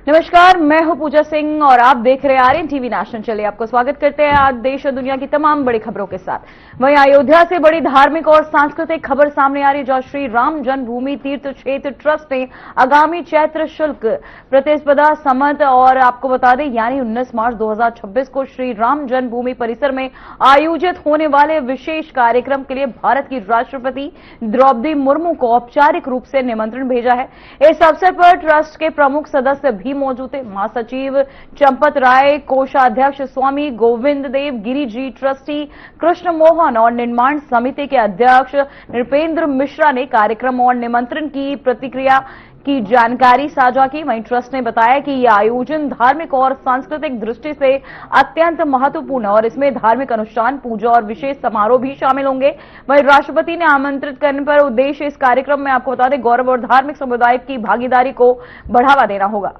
नमस्कार, मैं हूं पूजा सिंह और आप देख रहे हैं आर्यन टीवी नेशनल। चलिए आपको स्वागत करते हैं आज देश और दुनिया की तमाम बड़ी खबरों के साथ। वहीं अयोध्या से बड़ी धार्मिक और सांस्कृतिक खबर सामने आ रही, जहां श्री राम जन्मभूमि तीर्थ क्षेत्र ट्रस्ट ने आगामी चैत्र शुल्क प्रतिस्पर्धा सम्मत और आपको बता दें यानी 19 मार्च 2026 को श्री राम जन्मभूमि परिसर में आयोजित होने वाले विशेष कार्यक्रम के लिए भारत की राष्ट्रपति द्रौपदी मुर्मू को औपचारिक रूप से निमंत्रण भेजा है। इस अवसर पर ट्रस्ट के प्रमुख सदस्य भी मौजूद थे। महासचिव चंपत राय, कोषाध्यक्ष स्वामी गोविंद देव गिरी जी, ट्रस्टी कृष्ण मोहन और निर्माण समिति के अध्यक्ष नृपेंद्र मिश्रा ने कार्यक्रम और निमंत्रण की प्रतिक्रिया की जानकारी साझा की। वहीं ट्रस्ट ने बताया कि यह आयोजन धार्मिक और सांस्कृतिक दृष्टि से अत्यंत महत्वपूर्ण है और इसमें धार्मिक अनुष्ठान, पूजा और विशेष समारोह भी शामिल होंगे। वहीं राष्ट्रपति ने आमंत्रित करने पर उद्देश्य इस कार्यक्रम में आपको बता दें गौरव और धार्मिक समुदाय की भागीदारी को बढ़ावा देना होगा।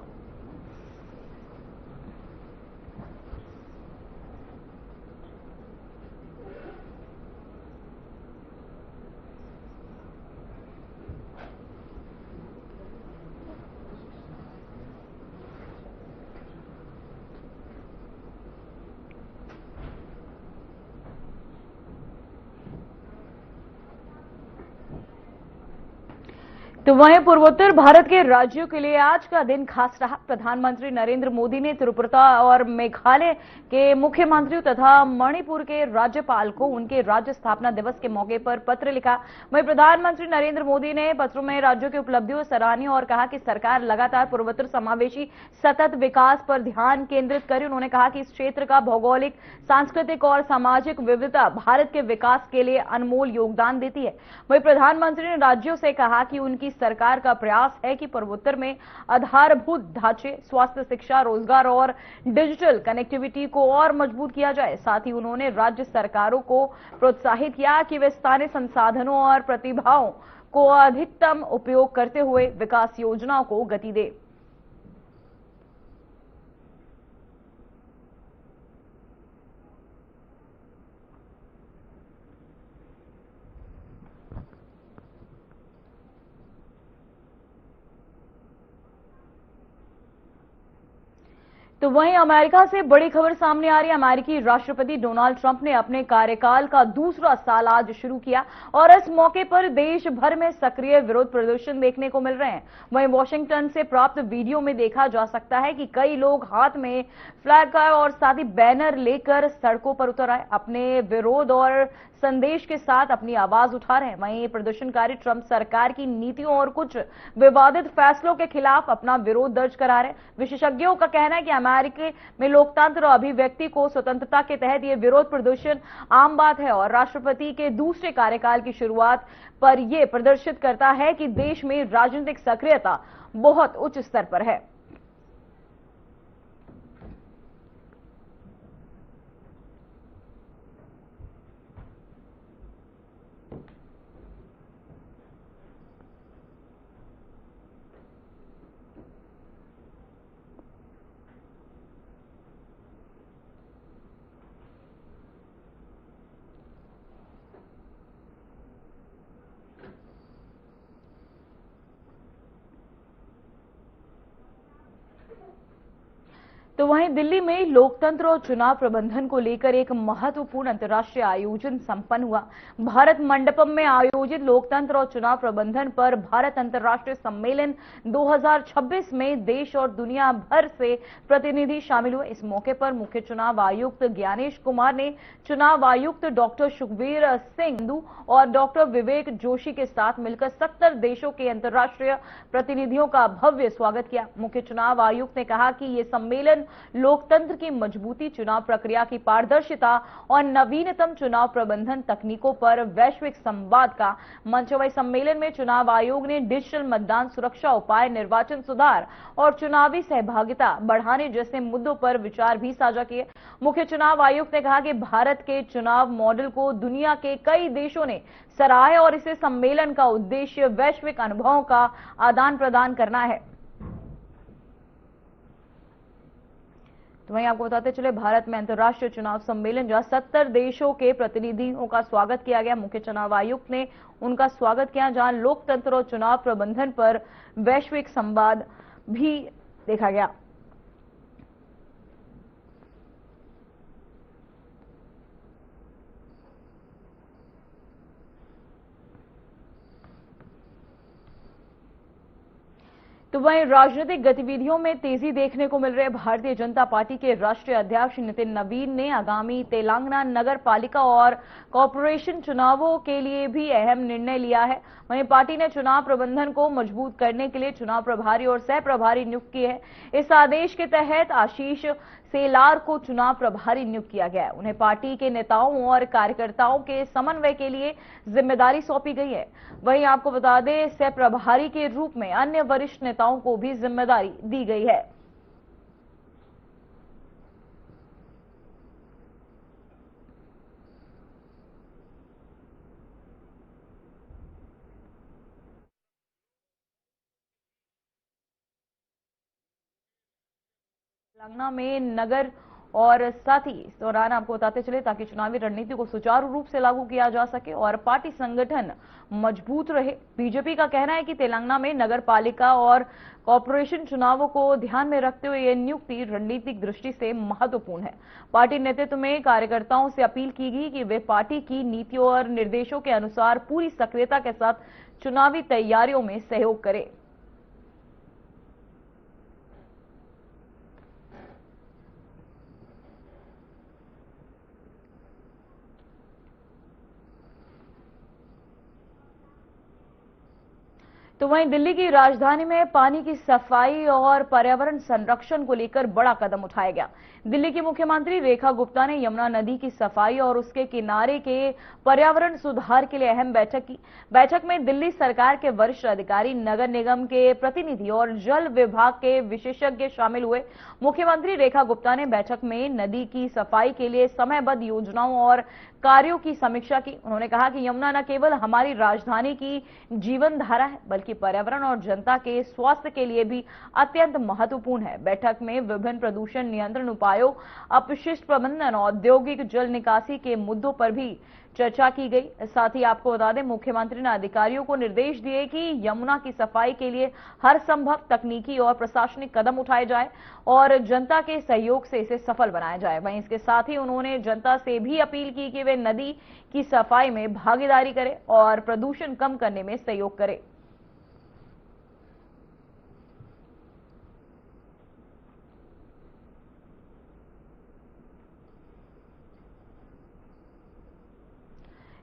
तो वहीं पूर्वोत्तर भारत के राज्यों के लिए आज का दिन खास रहा। प्रधानमंत्री नरेंद्र मोदी ने त्रिपुरा और मेघालय के मुख्यमंत्रियों तथा मणिपुर के राज्यपाल को उनके राज्य स्थापना दिवस के मौके पर पत्र लिखा। वहीं प्रधानमंत्री नरेंद्र मोदी ने पत्रों में राज्यों की उपलब्धियों सराही और कहा कि सरकार लगातार पूर्वोत्तर समावेशी सतत विकास पर ध्यान केंद्रित करे। उन्होंने कहा कि इस क्षेत्र का भौगोलिक, सांस्कृतिक और सामाजिक विविधता भारत के विकास के लिए अनमोल योगदान देती है। वहीं प्रधानमंत्री ने राज्यों से कहा कि उनकी सरकार का प्रयास है कि पूर्वोत्तर में आधारभूत ढांचे, स्वास्थ्य, शिक्षा, रोजगार और डिजिटल कनेक्टिविटी को और मजबूत किया जाए। साथ ही उन्होंने राज्य सरकारों को प्रोत्साहित किया कि वे स्थानीय संसाधनों और प्रतिभाओं को अधिकतम उपयोग करते हुए विकास योजनाओं को गति दें। तो वहीं अमेरिका से बड़ी खबर सामने आ रही है। अमेरिकी राष्ट्रपति डोनाल्ड ट्रंप ने अपने कार्यकाल का दूसरा साल आज शुरू किया और इस मौके पर देश भर में सक्रिय विरोध प्रदर्शन देखने को मिल रहे हैं। वहीं वॉशिंगटन से प्राप्त वीडियो में देखा जा सकता है कि कई लोग हाथ में फ्लैग और साथ ही बैनर लेकर सड़कों पर उतर आए, अपने विरोध और संदेश के साथ अपनी आवाज उठा रहे हैं। वहीं प्रदर्शनकारी ट्रंप सरकार की नीतियों और कुछ विवादित फैसलों के खिलाफ अपना विरोध दर्ज करा रहे हैं। विशेषज्ञों का कहना है कि अमेरिका में लोकतंत्र और अभिव्यक्ति को स्वतंत्रता के तहत यह विरोध प्रदर्शन आम बात है और राष्ट्रपति के दूसरे कार्यकाल की शुरुआत पर यह प्रदर्शित करता है कि देश में राजनीतिक सक्रियता बहुत उच्च स्तर पर है। तो वहीं दिल्ली में लोकतंत्र और चुनाव प्रबंधन को लेकर एक महत्वपूर्ण अंतर्राष्ट्रीय आयोजन संपन्न हुआ। भारत मंडपम में आयोजित लोकतंत्र और चुनाव प्रबंधन पर भारत अंतर्राष्ट्रीय सम्मेलन 2026 में देश और दुनिया भर से प्रतिनिधि शामिल हुए। इस मौके पर मुख्य चुनाव आयुक्त ज्ञानेश कुमार ने चुनाव आयुक्त डॉक्टर सुखबीर सिंह और डॉक्टर विवेक जोशी के साथ मिलकर 70 देशों के अंतर्राष्ट्रीय प्रतिनिधियों का भव्य स्वागत किया। मुख्य चुनाव आयुक्त ने कहा कि ये सम्मेलन लोकतंत्र की मजबूती, चुनाव प्रक्रिया की पारदर्शिता और नवीनतम चुनाव प्रबंधन तकनीकों पर वैश्विक संवाद का मंच है। सम्मेलन में चुनाव आयोग ने डिजिटल मतदान सुरक्षा उपाय, निर्वाचन सुधार और चुनावी सहभागिता बढ़ाने जैसे मुद्दों पर विचार भी साझा किए। मुख्य चुनाव आयुक्त ने कहा कि भारत के चुनाव मॉडल को दुनिया के कई देशों ने सराहा और इसे सम्मेलन का उद्देश्य वैश्विक अनुभवों का आदान प्रदान करना है। तो वहीं आपको बताते चले, भारत में अंतर्राष्ट्रीय चुनाव सम्मेलन जहां 70 देशों के प्रतिनिधियों का स्वागत किया गया। मुख्य चुनाव आयुक्त ने उनका स्वागत किया, जहां लोकतंत्र और चुनाव प्रबंधन पर वैश्विक संवाद भी देखा गया। तो वहीं राजनीतिक गतिविधियों में तेजी देखने को मिल रहे भारतीय जनता पार्टी के राष्ट्रीय अध्यक्ष नितिन नवीन ने आगामी तेलंगाना नगर पालिका और कॉरपोरेशन चुनावों के लिए भी अहम निर्णय लिया है। वहीं पार्टी ने चुनाव प्रबंधन को मजबूत करने के लिए चुनाव प्रभारी और सह प्रभारी नियुक्त किए हैं। इस आदेश के तहत आशीष सेलार को चुनाव प्रभारी नियुक्त किया गया है। उन्हें पार्टी के नेताओं और कार्यकर्ताओं के समन्वय के लिए जिम्मेदारी सौंपी गई है। वहीं आपको बता दें, सह प्रभारी के रूप में अन्य वरिष्ठ नेताओं को भी जिम्मेदारी दी गई है। तेलंगाना में नगर और साथ ही इस दौरान आपको बताते चले ताकि चुनावी रणनीति को सुचारू रूप से लागू किया जा सके और पार्टी संगठन मजबूत रहे। बीजेपी का कहना है कि तेलंगाना में नगर पालिका और कॉरपोरेशन चुनावों को ध्यान में रखते हुए यह नियुक्ति रणनीतिक दृष्टि से महत्वपूर्ण है। पार्टी नेतृत्व में कार्यकर्ताओं से अपील की गई कि वे पार्टी की नीतियों और निर्देशों के अनुसार पूरी सक्रियता के साथ चुनावी तैयारियों में सहयोग करें। तो वहीं दिल्ली की राजधानी में पानी की सफाई और पर्यावरण संरक्षण को लेकर बड़ा कदम उठाया गया। दिल्ली की मुख्यमंत्री रेखा गुप्ता ने यमुना नदी की सफाई और उसके किनारे के पर्यावरण सुधार के लिए अहम बैठक की। बैठक में दिल्ली सरकार के वरिष्ठ अधिकारी, नगर निगम के प्रतिनिधि और जल विभाग के विशेषज्ञ शामिल हुए। मुख्यमंत्री रेखा गुप्ता ने बैठक में नदी की सफाई के लिए समयबद्ध योजनाओं और कार्यों की समीक्षा की। उन्होंने कहा कि यमुना न केवल हमारी राजधानी की जीवन धारा है, बल्कि पर्यावरण और जनता के स्वास्थ्य के लिए भी अत्यंत महत्वपूर्ण है। बैठक में विभिन्न प्रदूषण नियंत्रण उपायों, अपशिष्ट प्रबंधन, औद्योगिक जल निकासी के मुद्दों पर भी चर्चा की गई। साथ ही आपको बता दें, मुख्यमंत्री ने अधिकारियों को निर्देश दिए कि यमुना की सफाई के लिए हर संभव तकनीकी और प्रशासनिक कदम उठाए जाए और जनता के सहयोग से इसे सफल बनाया जाए। वहीं इसके साथ ही उन्होंने जनता से भी अपील की कि वे नदी की सफाई में भागीदारी करें और प्रदूषण कम करने में सहयोग करें।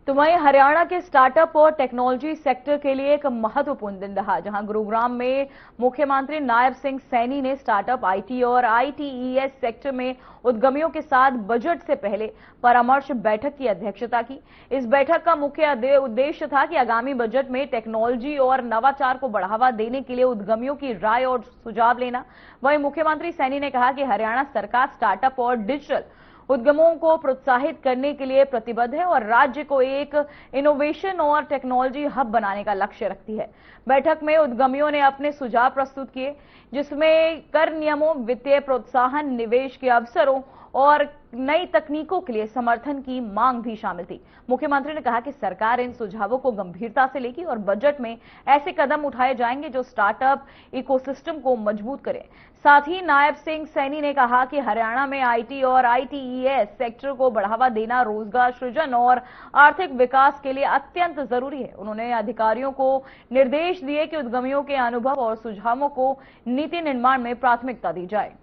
तो वहीं हरियाणा के स्टार्टअप और टेक्नोलॉजी सेक्टर के लिए एक महत्वपूर्ण दिन रहा, जहां गुरुग्राम में मुख्यमंत्री नायब सिंह सैनी ने स्टार्टअप, आईटी और आईटीईएस सेक्टर में उद्यमियों के साथ बजट से पहले परामर्श बैठक की अध्यक्षता की। इस बैठक का मुख्य उद्देश्य था कि आगामी बजट में टेक्नोलॉजी और नवाचार को बढ़ावा देने के लिए उद्यमियों की राय और सुझाव लेना। वहीं मुख्यमंत्री सैनी ने कहा कि हरियाणा सरकार स्टार्टअप और डिजिटल उद्यमों को प्रोत्साहित करने के लिए प्रतिबद्ध है और राज्य को एक इनोवेशन और टेक्नोलॉजी हब बनाने का लक्ष्य रखती है। बैठक में उद्यमियों ने अपने सुझाव प्रस्तुत किए, जिसमें कर नियमों, वित्तीय प्रोत्साहन, निवेश के अवसरों और नई तकनीकों के लिए समर्थन की मांग भी शामिल थी। मुख्यमंत्री ने कहा कि सरकार इन सुझावों को गंभीरता से लेगी और बजट में ऐसे कदम उठाए जाएंगे जो स्टार्टअप इकोसिस्टम को मजबूत करें। साथ ही नायब सिंह सैनी ने कहा कि हरियाणा में आईटी और आईटीईएस सेक्टर को बढ़ावा देना रोजगार सृजन और आर्थिक विकास के लिए अत्यंत जरूरी है। उन्होंने अधिकारियों को निर्देश दिए कि उद्यमियों के अनुभव और सुझावों को नीति निर्माण में प्राथमिकता दी जाए।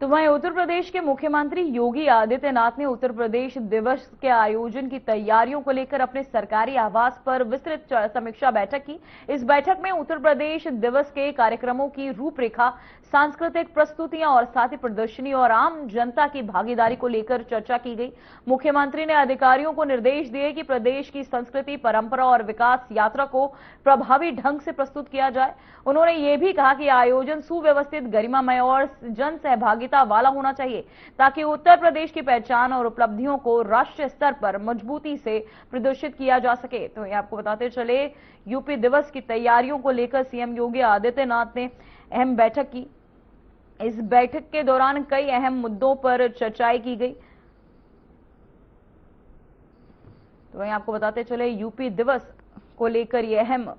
तो वहीं उत्तर प्रदेश के मुख्यमंत्री योगी आदित्यनाथ ने उत्तर प्रदेश दिवस के आयोजन की तैयारियों को लेकर अपने सरकारी आवास पर विस्तृत समीक्षा बैठक की। इस बैठक में उत्तर प्रदेश दिवस के कार्यक्रमों की रूपरेखा, सांस्कृतिक प्रस्तुतियां और साथ ही प्रदर्शनी और आम जनता की भागीदारी को लेकर चर्चा की गई। मुख्यमंत्री ने अधिकारियों को निर्देश दिए कि प्रदेश की संस्कृति, परंपरा और विकास यात्रा को प्रभावी ढंग से प्रस्तुत किया जाए। उन्होंने ये भी कहा कि आयोजन सुव्यवस्थित, गरिमामय और जन सहभागी सहभागिता वाला होना चाहिए ताकि उत्तर प्रदेश की पहचान और उपलब्धियों को राष्ट्रीय स्तर पर मजबूती से प्रदर्शित किया जा सके। तो ये आपको बताते चले, यूपी दिवस की तैयारियों को लेकर सीएम योगी आदित्यनाथ ने अहम बैठक की। इस बैठक के दौरान कई अहम मुद्दों पर चर्चाएं की गई। तो वहीं आपको बताते चले, यूपी दिवस को लेकर यह अहम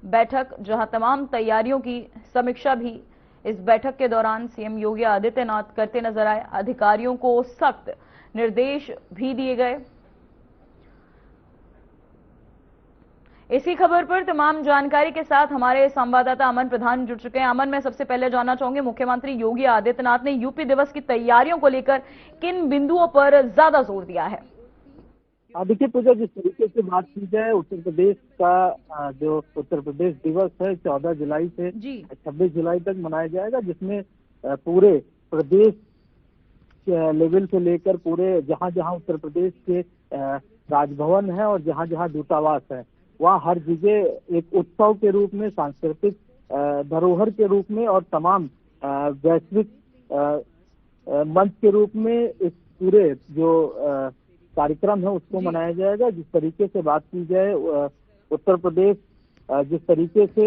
बैठक, जहां तमाम तैयारियों की समीक्षा भी इस बैठक के दौरान सीएम योगी आदित्यनाथ करते नजर आए। अधिकारियों को सख्त निर्देश भी दिए गए। इसी खबर पर तमाम जानकारी के साथ हमारे संवाददाता अमन प्रधान जुड़ चुके हैं। अमन, मैं सबसे पहले जानना चाहूंगी, मुख्यमंत्री योगी आदित्यनाथ ने यूपी दिवस की तैयारियों को लेकर किन बिंदुओं पर ज्यादा जोर दिया है? देखिए पूजा, जिस तरीके से बात की जाए, उत्तर प्रदेश का जो उत्तर प्रदेश दिवस है 14 जुलाई से 26 जुलाई तक मनाया जाएगा, जिसमें पूरे प्रदेश लेवल से लेकर पूरे जहां जहां उत्तर प्रदेश के राजभवन है और जहां जहां दूतावास है, वहाँ हर जगह एक उत्सव के रूप में, सांस्कृतिक धरोहर के रूप में और तमाम वैश्विक मंच के रूप में इस पूरे जो कार्यक्रम है उसको मनाया जाएगा। जिस तरीके से बात की जाए, उत्तर प्रदेश जिस तरीके से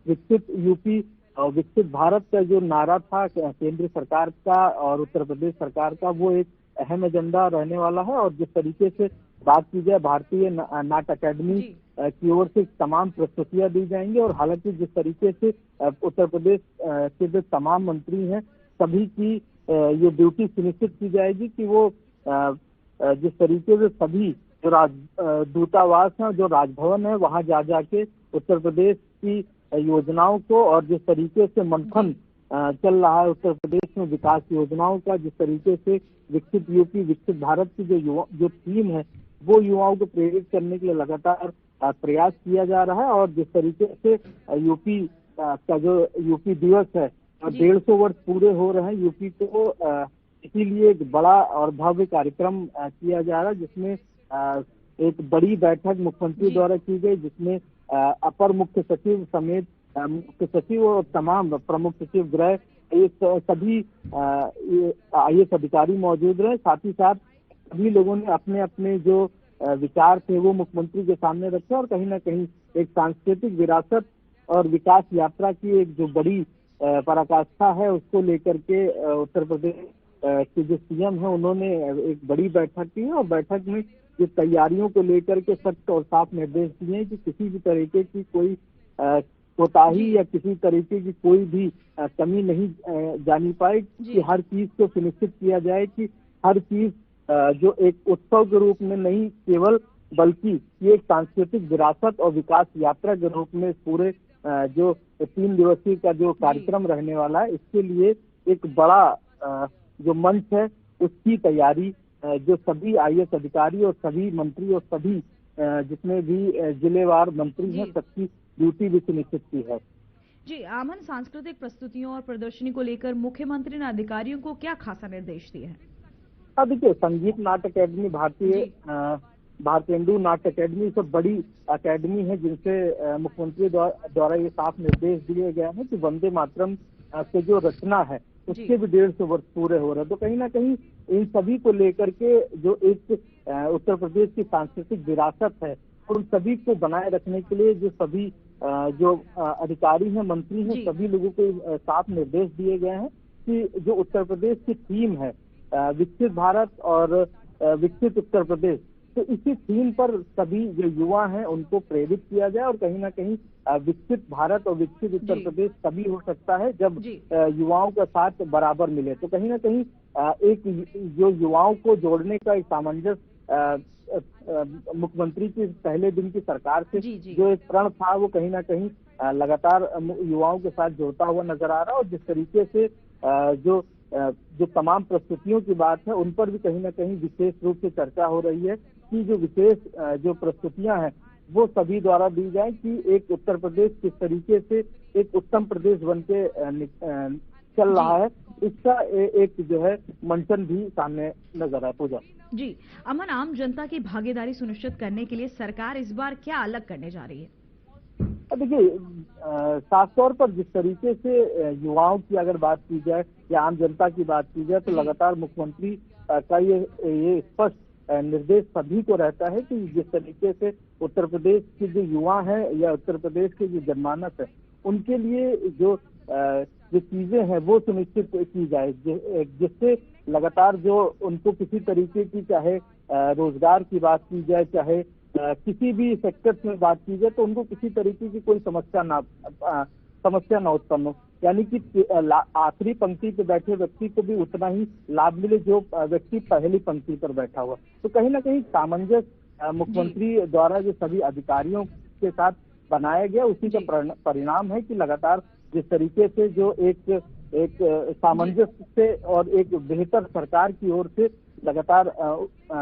विकसित यूपी और विकसित भारत का जो नारा था केंद्र सरकार का और उत्तर प्रदेश सरकार का, वो एक अहम एजेंडा रहने वाला है। और जिस तरीके से बात की जाए, भारतीय नाट्य अकेडमी की ओर से तमाम प्रस्तुतियां दी जाएंगी। और हालांकि जिस तरीके से उत्तर प्रदेश के जो तमाम मंत्री हैं, सभी की ये ड्यूटी सुनिश्चित की जाएगी कि वो जिस तरीके से सभी जो दूतावास हैं, जो राजभवन है, वहां जा जाके उत्तर प्रदेश की योजनाओं को, और जिस तरीके से मंथन चल रहा है उत्तर प्रदेश में विकास योजनाओं का, जिस तरीके से विकसित यूपी विकसित भारत की जो थीम है, वो युवाओं को प्रेरित करने के लिए लगातार प्रयास किया जा रहा है। और जिस तरीके से यूपी का जो यूपी दिवस है, 150 वर्ष पूरे हो रहे हैं यूपी को, इसीलिए एक बड़ा और भव्य कार्यक्रम किया जा रहा है, जिसमें एक बड़ी बैठक मुख्यमंत्री द्वारा की गई, जिसमें अपर मुख्य सचिव समेत मुख्य सचिव और तमाम प्रमुख सचिव गृह, ये सभी IAS अधिकारी मौजूद रहे। साथ ही साथ सभी लोगों ने अपने अपने जो विचार थे वो मुख्यमंत्री के सामने रखे और कहीं ना कहीं एक सांस्कृतिक विरासत और विकास यात्रा की एक जो बड़ी पराकाष्ठा है, उसको लेकर के उत्तर प्रदेश के जो सीएम है, उन्होंने एक बड़ी बैठक की है। और बैठक में ये तैयारियों को लेकर के सख्त और साफ निर्देश दिए हैं कि किसी भी तरीके की कोई कोताही या किसी तरीके की कोई भी कमी नहीं जानी पाए, कि हर चीज को सुनिश्चित किया जाए कि हर चीज जो एक उत्सव के रूप में नहीं केवल, बल्कि ये एक सांस्कृतिक विरासत और विकास यात्रा के रूप में पूरे जो 3 दिवसीय का जो कार्यक्रम रहने वाला है, इसके लिए एक बड़ा जो मंच है उसकी तैयारी जो सभी IAS अधिकारी और सभी मंत्री और सभी जितने भी जिलेवार मंत्री हैं, सबकी ड्यूटी भी सुनिश्चित की है। जी आमन, सांस्कृतिक प्रस्तुतियों और प्रदर्शनी को लेकर मुख्यमंत्री ने अधिकारियों को क्या खासा निर्देश दिए हैं? देखिए, संगीत नाट्य अकेडमी, भारतेंदु नाट्य अकेडमी सब बड़ी अकेडमी है, जिनसे मुख्यमंत्री द्वारा ये साफ निर्देश दिए गए हैं कि वंदे मातरम से जो रचना है उसके भी 150 वर्ष पूरे हो रहे हैं। तो कहीं ना कहीं इन सभी को लेकर के जो एक उत्तर प्रदेश की सांस्कृतिक विरासत है, उन सभी को बनाए रखने के लिए जो सभी जो अधिकारी हैं, मंत्री हैं, सभी लोगों को साफ निर्देश दिए गए हैं कि जो उत्तर प्रदेश की थीम है विकसित भारत और विकसित उत्तर प्रदेश, तो इसी थीम पर सभी जो युवा हैं उनको प्रेरित किया जाए। और कहीं ना कहीं विकसित भारत और विकसित उत्तर प्रदेश तभी हो सकता है जब युवाओं का साथ बराबर मिले। तो कहीं ना कहीं एक जो युवाओं को जोड़ने का एक सामंजस्य मुख्यमंत्री की पहले दिन की सरकार से जो एक प्रण था, वो कहीं ना कहीं लगातार युवाओं के साथ जोड़ता हुआ नजर आ रहा है। और जिस तरीके से जो तमाम प्रस्तुतियों की बात है, उन पर भी कहीं ना कहीं विशेष रूप से चर्चा हो रही है कि जो विशेष जो प्रस्तुतियां हैं वो सभी द्वारा दी जाए कि एक उत्तर प्रदेश किस तरीके से एक उत्तम प्रदेश बन के चल रहा है, इसका एक जो है मंचन भी सामने नजर आए। पूजा जी, अमन, आम जनता की भागीदारी सुनिश्चित करने के लिए सरकार इस बार क्या अलग करने जा रही है? देखिए, साफ तौर पर जिस तरीके से युवाओं की अगर बात की जाए या आम जनता की बात की जाए, तो लगातार मुख्यमंत्री का ये स्पष्ट निर्देश सभी को रहता है कि जिस तरीके से उत्तर प्रदेश के जो युवा हैं या उत्तर प्रदेश के जो जनमानस है, उनके लिए जो चीजें हैं वो सुनिश्चित की जाए, जिससे लगातार जो उनको किसी तरीके की, चाहे रोजगार की बात की जाए, चाहे किसी भी सेक्टर में बात की जाए, तो उनको किसी तरीके की कोई समस्या ना उत्पन्न हो। यानी कि आखिरी पंक्ति पे बैठे व्यक्ति को भी उतना ही लाभ मिले जो व्यक्ति पहली पंक्ति पर बैठा हुआ। तो कहीं ना कहीं सामंजस्य मुख्यमंत्री द्वारा जो सभी अधिकारियों के साथ बनाया गया, उसी का परिणाम है कि लगातार जिस तरीके से जो एक सामंजस्य से और एक बेहतर सरकार की ओर से लगातार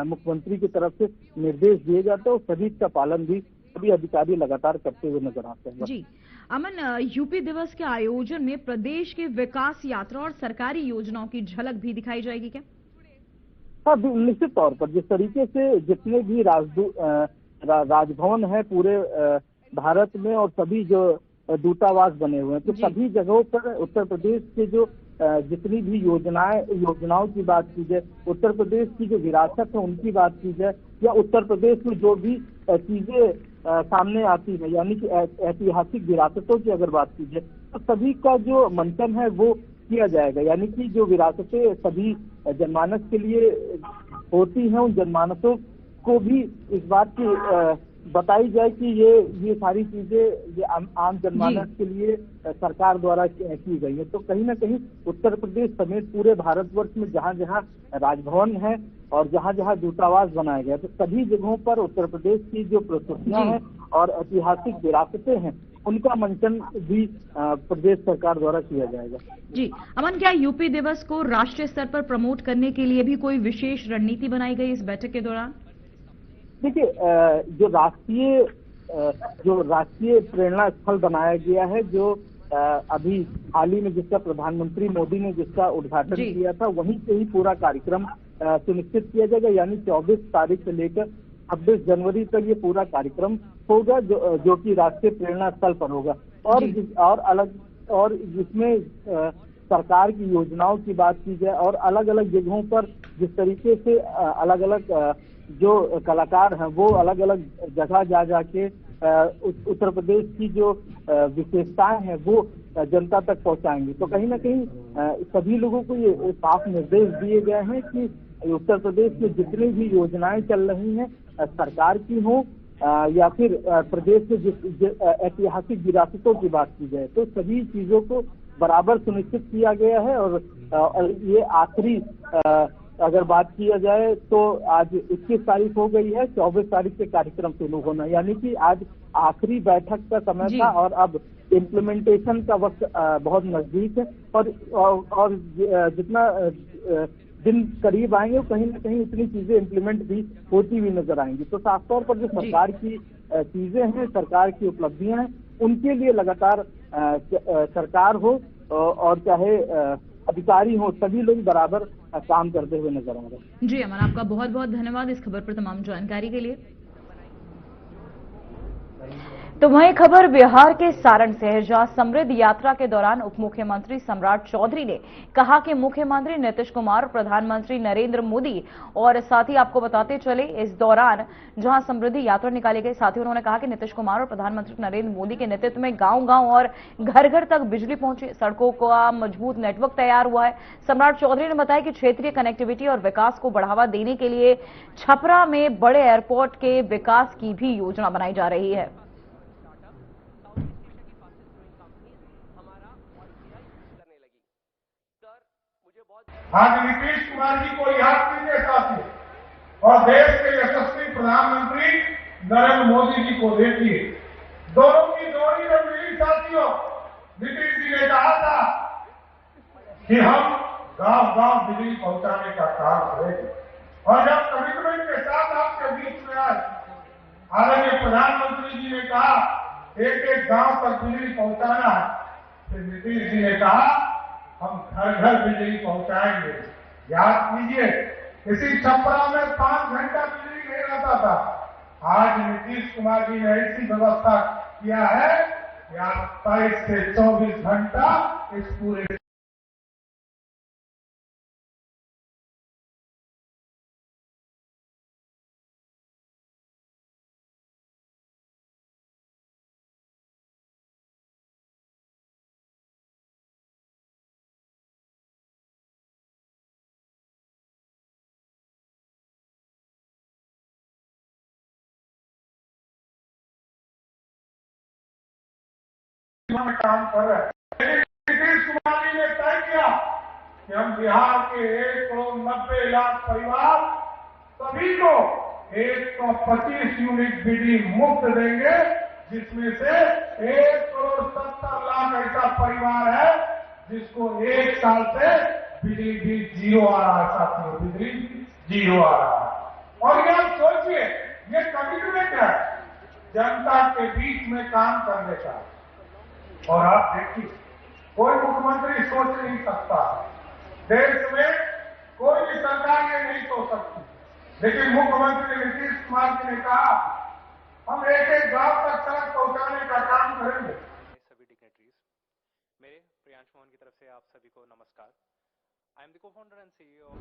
मुख्यमंत्री की तरफ से निर्देश दिए जाते हैं, और सभी का पालन भी सभी अधिकारी लगातार करते हुए नजर आते हैं। जी अमन, यूपी दिवस के आयोजन में प्रदेश के विकास यात्रा और सरकारी योजनाओं की झलक भी दिखाई जाएगी क्या? हाँ, निश्चित तौर पर जिस तरीके से जितने भी राजभवन है पूरे भारत में और सभी जो दूतावास बने हुए हैं, तो सभी जगहों पर उत्तर प्रदेश के जो जितनी भी योजनाओं की बात की जाए, उत्तर प्रदेश की जो विरासत है उनकी बात की जाए, या उत्तर प्रदेश में जो भी चीजें सामने आती है, यानी कि ऐतिहासिक विरासतों की अगर बात की जाए, तो सभी का जो मंथन है वो किया जाएगा। यानी कि जो विरासतें सभी जनमानस के लिए होती हैं, उन जनमानसों को भी इस बात की बताई जाए कि ये सारी चीजें ये आम जनमानस के लिए सरकार द्वारा की गई है। तो कहीं ना कहीं उत्तर प्रदेश समेत पूरे भारतवर्ष में जहां जहां राजभवन है और जहां जहां दूतावास बनाए गए, तो सभी जगहों पर उत्तर प्रदेश की जो प्रस्तुतियां हैं और ऐतिहासिक विरासतें हैं, उनका मंचन भी प्रदेश सरकार द्वारा किया जाएगा। जी अमन, क्या यूपी दिवस को राष्ट्रीय स्तर पर प्रमोट करने के लिए भी कोई विशेष रणनीति बनाई गई इस बैठक के दौरान? देखिए, जो राष्ट्रीय प्रेरणा स्थल बनाया गया है, जो अभी हाल ही में जिसका प्रधानमंत्री मोदी ने जिसका उद्घाटन किया था, वहीं से ही पूरा कार्यक्रम सुनिश्चित किया जाएगा। यानी 24 तारीख से लेकर 26 जनवरी तक ये पूरा कार्यक्रम होगा, जो कि राष्ट्रीय प्रेरणा स्थल पर होगा। और जिसमें सरकार की योजनाओं की बात की जाए और अलग अलग जगहों पर जिस तरीके से अलग अलग जो कलाकार हैं वो अलग अलग जगह जा जाके उत्तर प्रदेश की जो विशेषताएं हैं वो जनता तक पहुंचाएंगे। तो कहीं ना कहीं सभी लोगों को ये साफ निर्देश दिए गए हैं कि उत्तर प्रदेश में जितनी भी योजनाएं चल रही हैं, सरकार की हो या फिर प्रदेश के ऐतिहासिक विरासतों की बात की जाए, तो सभी चीजों को बराबर सुनिश्चित किया गया है। और ये आखिरी अगर बात किया जाए तो आज 21 तारीख हो गई है, 24 तारीख से कार्यक्रम शुरू होना, यानी कि आज आखिरी बैठक का समय था और अब इम्प्लीमेंटेशन का वक्त बहुत नजदीक है। और जितना दिन करीब आएंगे कहीं ना कहीं उतनी चीजें इम्प्लीमेंट भी होती हुई नजर आएंगी। तो साफ तौर पर जो सरकार की चीजें हैं, सरकार की उपलब्धियां हैं, उनके लिए लगातार सरकार हो और चाहे अधिकारी हो, सभी लोग बराबर काम करते हुए नजर आ रहे हैं। जी अमन, आपका बहुत बहुत धन्यवाद इस खबर पर तमाम जानकारी के लिए। तो वही खबर बिहार के सारण से है, जहां समृद्ध यात्रा के दौरान उप मुख्यमंत्री सम्राट चौधरी ने कहा कि मुख्यमंत्री नीतीश कुमार और प्रधानमंत्री नरेंद्र मोदी, और साथ ही आपको बताते चले इस दौरान जहां समृद्धि यात्रा निकाली गई, साथ ही उन्होंने कहा कि नीतीश कुमार और प्रधानमंत्री नरेंद्र मोदी के नेतृत्व में गांव-गांव और घर-घर तक बिजली पहुंची, सड़कों का मजबूत नेटवर्क तैयार हुआ है। सम्राट चौधरी ने बताया कि क्षेत्रीय कनेक्टिविटी और विकास को बढ़ावा देने के लिए छपरा में बड़े एयरपोर्ट के विकास की भी योजना बनाई जा रही है। आज नीतीश कुमार जी को याद कीजिए साथियों, और देश के यशस्वी प्रधानमंत्री नरेंद्र मोदी जी को देखिए, दोनों की जोड़ी में मिली साथियों। नीतीश जी ने कहा था कि हम गांव-गांव बिजली पहुंचाने का काम करेंगे, और जब कमिटमेंट के साथ आपके बीच में आए, आदरणीय प्रधानमंत्री जी ने कहा एक-एक गांव तक बिजली पहुंचाना है, फिर नीतीश जी ने कहा हम घर-घर बिजली पहुंचाएंगे। याद कीजिए, इसी छपरा में 5 घंटा बिजली नहीं रहता था। आज नीतीश कुमार जी ने ऐसी व्यवस्था किया है कि 28 से 24 घंटा इस पूरे में काम कर रहे हैं। नीतीश कुमार जी ने तय किया कि हम बिहार के 1,90,00,000 परिवार सभी को 125 यूनिट बिजली मुफ्त देंगे, जिसमें से 1,70,00,000 ऐसा परिवार है जिसको 1 साल से बिजली बिल जीरो आ रहा है। साथियों, बिजली जीरो आ रहा है। और ये आप सोचिए, ये कमिटमेंट है जनता के बीच में काम करने का। और आप देखिए, कोई मुख्यमंत्री सोच नहीं सकता, देश में कोई भी सरकार ये नहीं सोच सकती, लेकिन मुख्यमंत्री नीतीश कुमार जी ने कहा हम एक गांव तक सड़क पहुंचाने का काम करेंगे। सभी डिग्नेटरीज, मेरे प्रियांश मोहन की तरफ से आप सभी को नमस्कार। I am the co-founder and CEO of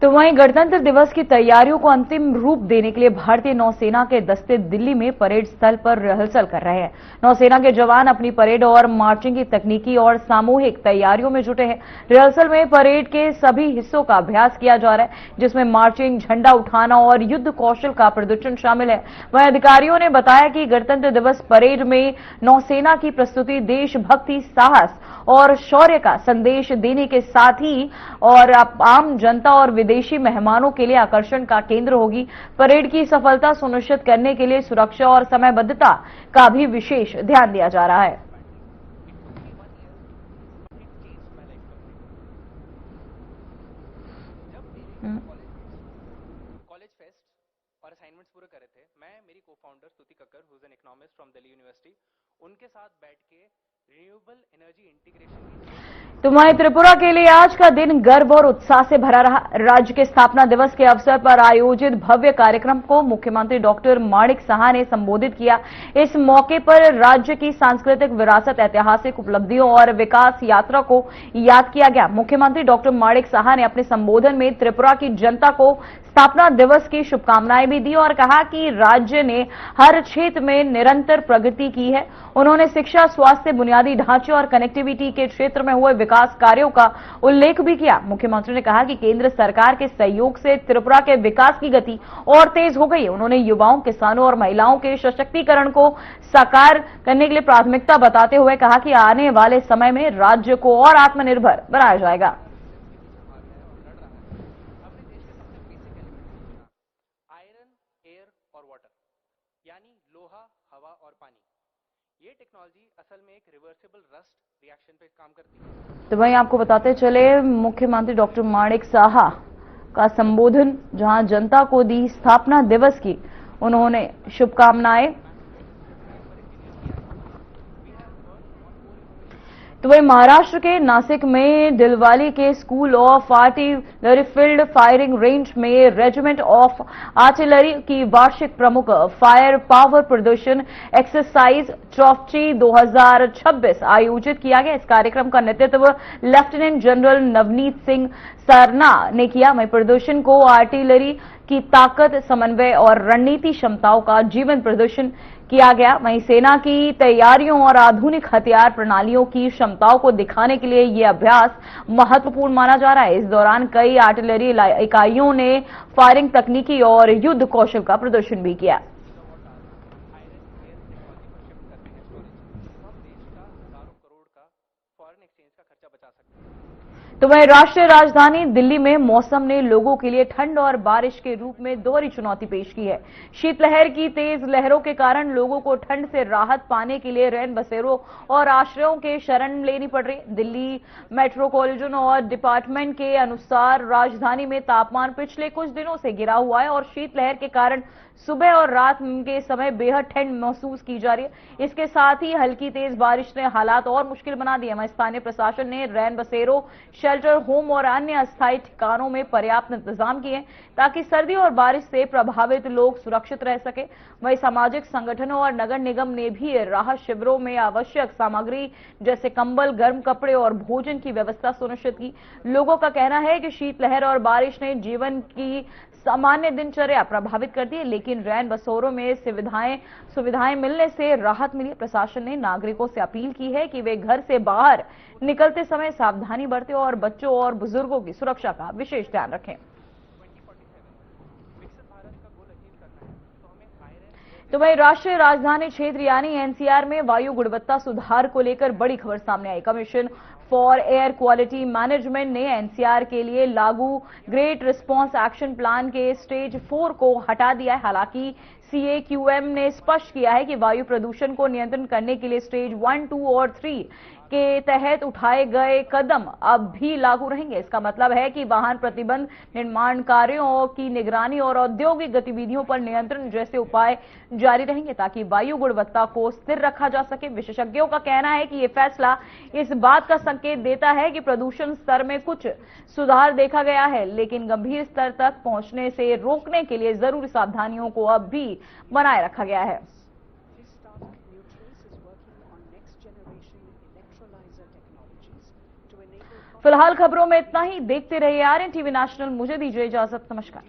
तो वहीं गणतंत्र दिवस की तैयारियों को अंतिम रूप देने के लिए भारतीय नौसेना के दस्ते दिल्ली में परेड स्थल पर रिहर्सल कर रहे हैं। नौसेना के जवान अपनी परेड और मार्चिंग की तकनीकी और सामूहिक तैयारियों में जुटे हैं। रिहर्सल में परेड के सभी हिस्सों का अभ्यास किया जा रहा है, जिसमें मार्चिंग, झंडा उठाना और युद्ध कौशल का प्रदर्शन शामिल है। वहीं अधिकारियों ने बताया कि गणतंत्र दिवस परेड में नौसेना की प्रस्तुति देशभक्ति, साहस और शौर्य का संदेश देने के साथ ही और आम जनता और विदेशी मेहमानों के लिए आकर्षण का केंद्र होगी। परेड की सफलता सुनिश्चित करने के लिए सुरक्षा और समयबद्धता का भी विशेष ध्यान दिया जा रहा है। कॉलेज फेस्ट और असाइनमेंट्स पूरे कर रहे थे, मैं मेरी को-फाउंडर स्तुति Kakkar, who is an economist from Delhi university, उनके साथ बैठ के रिन्यूएबल एनर्जी इंटीग्रेशन। तो वहीं त्रिपुरा के लिए आज का दिन गर्व और उत्साह से भरा रहा। राज्य के स्थापना दिवस के अवसर पर आयोजित भव्य कार्यक्रम को मुख्यमंत्री डॉक्टर माणिक साहा ने संबोधित किया। इस मौके पर राज्य की सांस्कृतिक विरासत, ऐतिहासिक उपलब्धियों और विकास यात्रा को याद किया गया। मुख्यमंत्री डॉक्टर माणिक साहा ने अपने संबोधन में त्रिपुरा की जनता को स्थापना दिवस की शुभकामनाएं भी दी और कहा कि राज्य ने हर क्षेत्र में निरंतर प्रगति की है। उन्होंने शिक्षा, स्वास्थ्य, बुनियादी ढांचे और कनेक्टिविटी के क्षेत्र में हुए विकास कार्यों का उल्लेख भी किया। मुख्यमंत्री ने कहा कि केंद्र सरकार के सहयोग से त्रिपुरा के विकास की गति और तेज हो गई है। उन्होंने युवाओं, किसानों और महिलाओं के सशक्तिकरण को साकार करने के लिए प्राथमिकता बताते हुए कहा कि आने वाले समय में राज्य को और आत्मनिर्भर बनाया जाएगा। ये टेक्नोलॉजी असल में एक रिवर्सिबल रस्ट रिएक्शन पे काम करती है। तो वहीं आपको बताते चले, मुख्यमंत्री डॉक्टर माणिक साहा का संबोधन जहां जनता को दी स्थापना दिवस की उन्होंने शुभकामनाएं। तो वही महाराष्ट्र के नासिक में दिलवाली के school of artillery field firing range में रेजिमेंट ऑफ आर्टिलरी की वार्षिक प्रमुख फायर पावर प्रदर्शन एक्सरसाइज ट्रॉफी 2026 आयोजित किया गया। इस कार्यक्रम का नेतृत्व लेफ्टिनेंट जनरल नवनीत सिंह सरना ने किया। वहीं प्रदर्शन को आर्टिलरी की ताकत, समन्वय और रणनीति क्षमताओं का जीवन प्रदर्शन किया गया। वहीं सेना की तैयारियों और आधुनिक हथियार प्रणालियों की क्षमताओं को दिखाने के लिए यह अभ्यास महत्वपूर्ण माना जा रहा है। इस दौरान कई आर्टिलरी इकाइयों ने फायरिंग तकनीकी और युद्ध कौशल का प्रदर्शन भी किया। तो वहीं राष्ट्रीय राजधानी दिल्ली में मौसम ने लोगों के लिए ठंड और बारिश के रूप में दोहरी चुनौती पेश की है। शीतलहर की तेज लहरों के कारण लोगों को ठंड से राहत पाने के लिए रैन बसेरों और आश्रयों के शरण लेनी पड़ रही। दिल्ली मेट्रोपॉलिटन और डिपार्टमेंट के अनुसार राजधानी में तापमान पिछले कुछ दिनों से गिरा हुआ है और शीतलहर के कारण सुबह और रात के समय बेहद ठंड महसूस की जा रही है। इसके साथ ही हल्की तेज बारिश ने हालात और मुश्किल बना दिए। वहीं स्थानीय प्रशासन ने रैन बसेरों, शेल्टर होम और अन्य अस्थायी ठिकानों में पर्याप्त इंतजाम किए ताकि सर्दी और बारिश से प्रभावित लोग सुरक्षित रह सके। वहीं सामाजिक संगठनों और नगर निगम ने भी राहत शिविरों में आवश्यक सामग्री जैसे कंबल, गर्म कपड़े और भोजन की व्यवस्था सुनिश्चित की। लोगों का कहना है कि शीतलहर और बारिश ने जीवन की सामान्य दिनचर्या प्रभावित कर दी, लेकिन रैन बसेरों में सुविधाएं मिलने से राहत मिली। प्रशासन ने नागरिकों से अपील की है कि वे घर से बाहर निकलते समय सावधानी बरतें और बच्चों और बुजुर्गों की सुरक्षा का विशेष ध्यान रखें। तो वहीं राष्ट्रीय राजधानी क्षेत्र यानी एनसीआर में वायु गुणवत्ता सुधार को लेकर बड़ी खबर सामने आई। Commission for air quality management ने एनसीआर के लिए लागू ग्रेट रिस्पांस एक्शन प्लान के स्टेज 4 को हटा दिया है। हालांकि CAQM ने स्पष्ट किया है कि वायु प्रदूषण को नियंत्रण करने के लिए स्टेज 1, 2 और 3 के तहत उठाए गए कदम अब भी लागू रहेंगे। इसका मतलब है कि वाहन प्रतिबंध, निर्माण कार्यों की निगरानी और औद्योगिक गतिविधियों पर नियंत्रण जैसे उपाय जारी रहेंगे ताकि वायु गुणवत्ता को स्थिर रखा जा सके। विशेषज्ञों का कहना है कि ये फैसला इस बात का संकेत देता है कि प्रदूषण स्तर में कुछ सुधार देखा गया है, लेकिन गंभीर स्तर तक पहुंचने से रोकने के लिए जरूरी सावधानियों को अब भी बनाए रखा गया है। फिलहाल खबरों में इतना ही। देखते रहिए आरएन टीवी नेशनल। मुझे दीजिए इजाजत। नमस्कार।